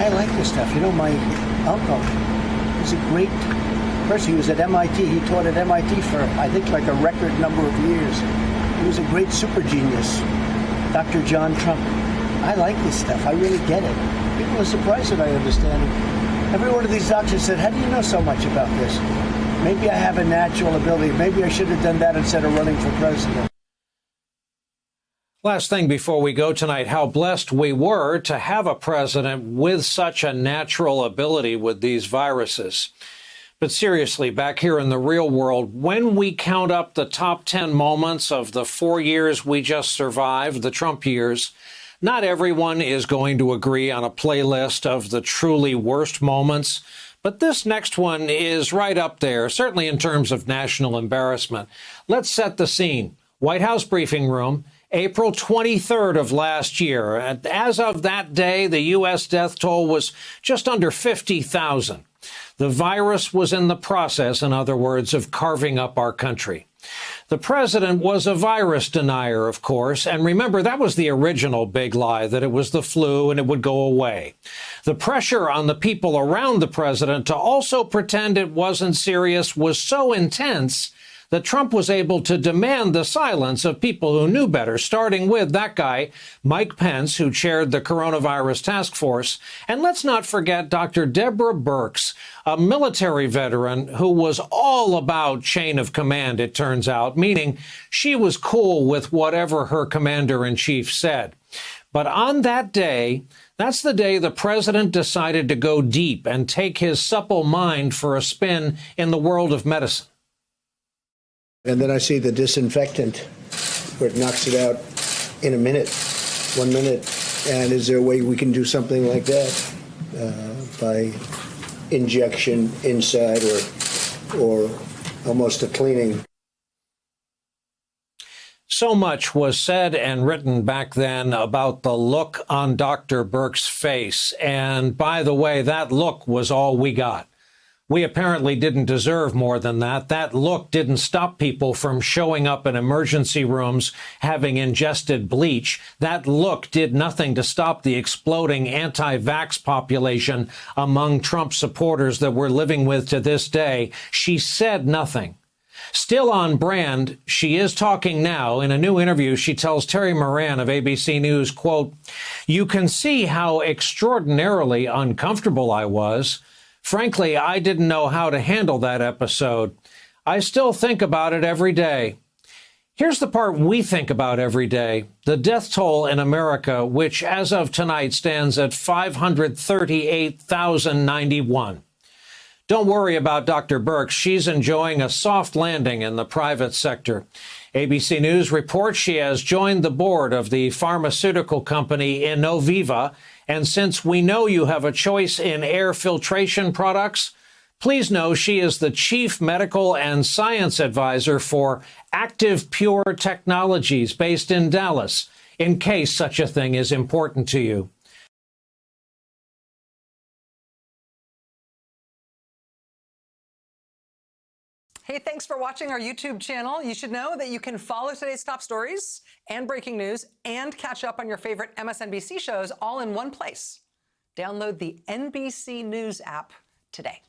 I like this stuff. You know, my uncle was a great person. He was at MIT. He taught at MIT for, I think, like a record number of years. He was a great super genius, Dr. John Trump. I like this stuff. I really get it. People are surprised that I understand it. Every one of these doctors said, how do you know so much about this? Maybe I have a natural ability. Maybe I should have done that instead of running for president. Last thing before we go tonight, how blessed we were to have a president with such a natural ability with these viruses. But seriously, back here in the real world, when we count up the top 10 moments of the 4 years we just survived, the Trump years, not everyone is going to agree on a playlist of the truly worst moments. But this next one is right up there, certainly in terms of national embarrassment. Let's set the scene. White House briefing room, April 23rd of last year. As of that day, the U.S. death toll was just under 50,000. The virus was in the process, in other words, of carving up our country. The president was a virus denier, of course, and remember, that was the original big lie, that it was the flu and it would go away. The pressure on the people around the president to also pretend it wasn't serious was so intense that Trump was able to demand the silence of people who knew better, starting with that guy, Mike Pence, who chaired the coronavirus task force. And let's not forget Dr. Deborah Birx, a military veteran who was all about chain of command, it turns out, meaning she was cool with whatever her commander-in-chief said. But on that day, that's the day the president decided to go deep and take his supple mind for a spin in the world of medicine. And then I see the disinfectant where it knocks it out in a minute, 1 minute. And is there a way we can do something like that by injection inside or almost a cleaning? So much was said and written back then about the look on Dr. Birx's face. And by the way, that look was all we got. We apparently didn't deserve more than that. That look didn't stop people from showing up in emergency rooms having ingested bleach. That look did nothing to stop the exploding anti-vax population among Trump supporters that we're living with to this day. She said nothing. Still on brand, she is talking now. In a new interview, she tells Terry Moran of ABC News, quote, "You can see how extraordinarily uncomfortable I was. Frankly, I didn't know how to handle that episode. I still think about it every day." Here's the part we think about every day. The death toll in America, which as of tonight stands at 538,091. Don't worry about Dr. Birx. She's enjoying a soft landing in the private sector. ABC News reports she has joined the board of the pharmaceutical company Innoviva. And since we know you have a choice in air filtration products, please know she is the chief medical and science advisor for Active Pure Technologies based in Dallas, in case such a thing is important to you. Hey, thanks for watching our YouTube channel. You should know that you can follow today's top stories and breaking news and catch up on your favorite MSNBC shows all in one place. Download the NBC News app today.